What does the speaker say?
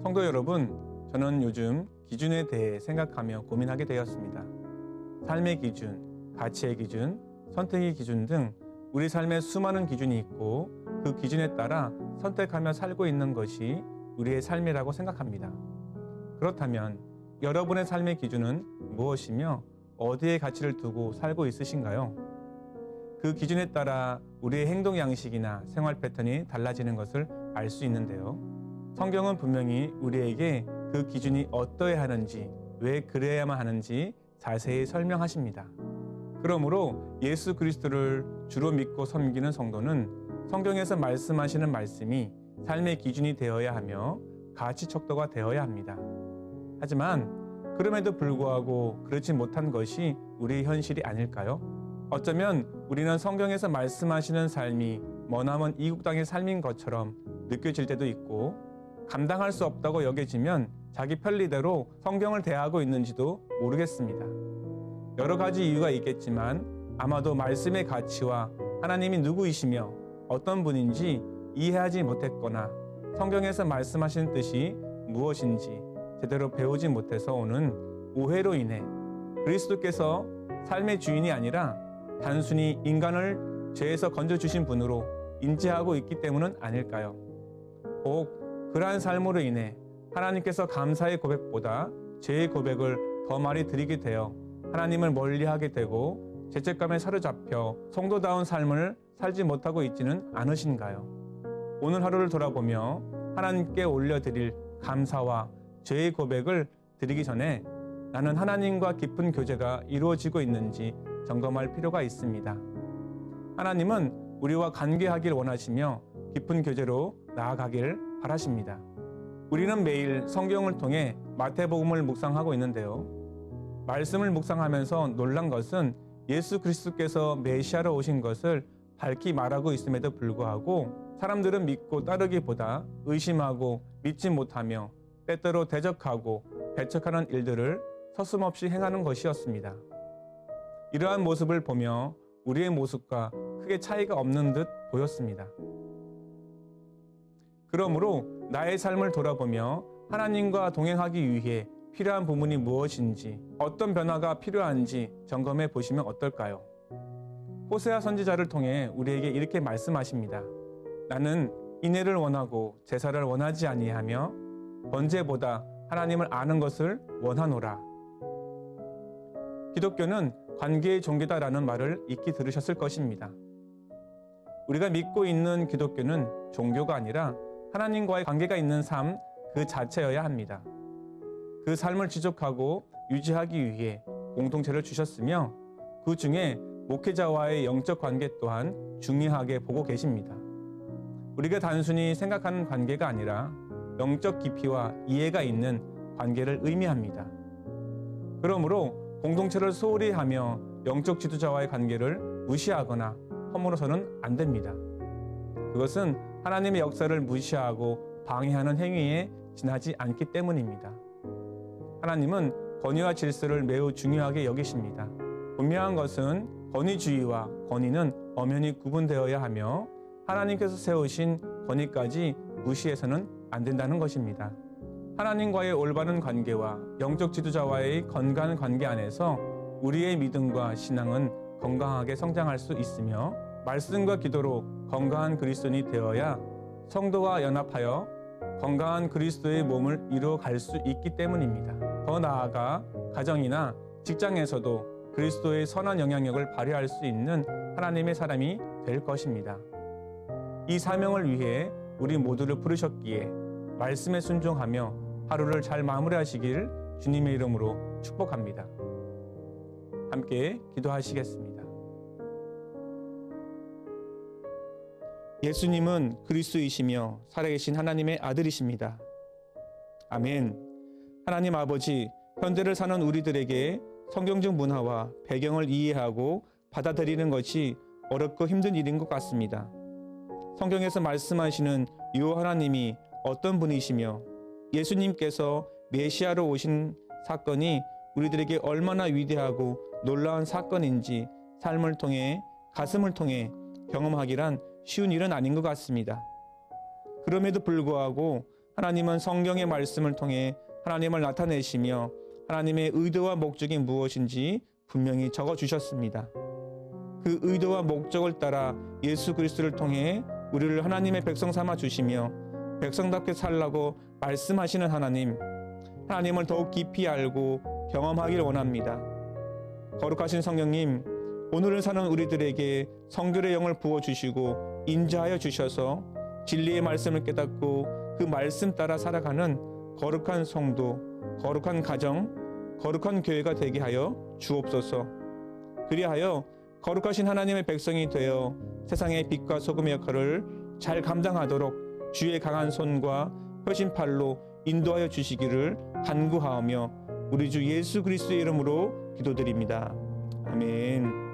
성도 여러분, 저는 요즘 기준에 대해 생각하며 고민하게 되었습니다. 삶의 기준, 가치의 기준, 선택의 기준 등 우리 삶에 수많은 기준이 있고 그 기준에 따라 선택하며 살고 있는 것이 우리의 삶이라고 생각합니다. 그렇다면 여러분의 삶의 기준은 무엇이며 어디에 가치를 두고 살고 있으신가요? 그 기준에 따라 우리의 행동 양식이나 생활 패턴이 달라지는 것을 알 수 있는데요. 성경은 분명히 우리에게 그 기준이 어떠해야 하는지, 왜 그래야만 하는지 자세히 설명하십니다. 그러므로 예수 그리스도를 주로 믿고 섬기는 성도는 성경에서 말씀하시는 말씀이 삶의 기준이 되어야 하며 가치 척도가 되어야 합니다. 하지만 그럼에도 불구하고 그렇지 못한 것이 우리의 현실이 아닐까요? 어쩌면 우리는 성경에서 말씀하시는 삶이 머나먼 이국 땅의 삶인 것처럼 느껴질 때도 있고 감당할 수 없다고 여겨지면 자기 편리대로 성경을 대하고 있는지도 모르겠습니다. 여러 가지 이유가 있겠지만 아마도 말씀의 가치와 하나님이 누구이시며 어떤 분인지 이해하지 못했거나 성경에서 말씀하시는 뜻이 무엇인지 제대로 배우지 못해서 오는 오해로 인해 그리스도께서 삶의 주인이 아니라 단순히 인간을 죄에서 건져주신 분으로 인지하고 있기 때문은 아닐까요? 혹 그러한 삶으로 인해 하나님께서 감사의 고백보다 죄의 고백을 더 많이 드리게 되어 하나님을 멀리하게 되고 죄책감에 사로잡혀 성도다운 삶을 살지 못하고 있지는 않으신가요? 오늘 하루를 돌아보며 하나님께 올려드릴 감사와 죄의 고백을 드리기 전에 나는 하나님과 깊은 교제가 이루어지고 있는지 점검할 필요가 있습니다. 하나님은 우리와 관계하길 원하시며 깊은 교제로 나아가길 바라십니다. 우리는 매일 성경을 통해 마태복음을 묵상하고 있는데요. 말씀을 묵상하면서 놀란 것은 예수 그리스도께서 메시아로 오신 것을 밝히 말하고 있음에도 불구하고 사람들은 믿고 따르기보다 의심하고 믿지 못하며 때때로 대적하고 배척하는 일들을 서슴없이 행하는 것이었습니다. 이러한 모습을 보며 우리의 모습과 크게 차이가 없는 듯 보였습니다. 그러므로 나의 삶을 돌아보며 하나님과 동행하기 위해 필요한 부분이 무엇인지, 어떤 변화가 필요한지 점검해 보시면 어떨까요? 호세아 선지자를 통해 우리에게 이렇게 말씀하십니다. 나는 인애를 원하고 제사를 원하지 아니하며 번제보다 하나님을 아는 것을 원하노라. 기독교는 관계의 종교다라는 말을 익히 들으셨을 것입니다. 우리가 믿고 있는 기독교는 종교가 아니라 하나님과의 관계가 있는 삶 그 자체여야 합니다. 그 삶을 지속하고 유지하기 위해 공동체를 주셨으며 그 중에 목회자와의 영적 관계 또한 중요하게 보고 계십니다. 우리가 단순히 생각하는 관계가 아니라 영적 깊이와 이해가 있는 관계를 의미합니다. 그러므로 공동체를 소홀히 하며 영적 지도자와의 관계를 무시하거나 허물어서는 안 됩니다. 그것은 하나님의 역사를 무시하고 방해하는 행위에 지나지 않기 때문입니다. 하나님은 권위와 질서를 매우 중요하게 여기십니다. 분명한 것은 권위주의와 권위는 엄연히 구분되어야 하며 하나님께서 세우신 권위까지 무시해서는 안 된다는 것입니다. 하나님과의 올바른 관계와 영적 지도자와의 건강한 관계 안에서 우리의 믿음과 신앙은 건강하게 성장할 수 있으며 말씀과 기도로 건강한 그리스도인이 되어야 성도와 연합하여 건강한 그리스도의 몸을 이루어갈 수 있기 때문입니다. 더 나아가 가정이나 직장에서도 그리스도의 선한 영향력을 발휘할 수 있는 하나님의 사람이 될 것입니다. 이 사명을 위해 우리 모두를 부르셨기에 말씀에 순종하며 하루를 잘 마무리하시길 주님의 이름으로 축복합니다. 함께 기도하시겠습니다. 예수님은 그리스도이시며 살아계신 하나님의 아들이십니다. 아멘. 하나님 아버지, 현대를 사는 우리들에게 성경적 문화와 배경을 이해하고 받아들이는 것이 어렵고 힘든 일인 것 같습니다. 성경에서 말씀하시는 이 하나님이 어떤 분이시며 예수님께서 메시아로 오신 사건이 우리들에게 얼마나 위대하고 놀라운 사건인지 삶을 통해 가슴을 통해 경험하기란 쉬운 일은 아닌 것 같습니다. 그럼에도 불구하고 하나님은 성경의 말씀을 통해 하나님을 나타내시며 하나님의 의도와 목적이 무엇인지 분명히 적어주셨습니다. 그 의도와 목적을 따라 예수 그리스도를 통해 우리를 하나님의 백성 삼아 주시며 백성답게 살라고 말씀하시는 하나님을 더욱 깊이 알고 경험하기를 원합니다. 거룩하신 성령님, 오늘을 사는 우리들에게 성결의 영을 부어주시고 인자하여 주셔서 진리의 말씀을 깨닫고 그 말씀 따라 살아가는 거룩한 성도, 거룩한 가정, 거룩한 교회가 되게 하여 주옵소서. 그리하여 거룩하신 하나님의 백성이 되어 세상의 빛과 소금의 역할을 잘 감당하도록 주의 강한 손과 펴신 팔로 인도하여 주시기를 간구하오며 우리 주 예수 그리스도의 이름으로 기도드립니다. 아멘.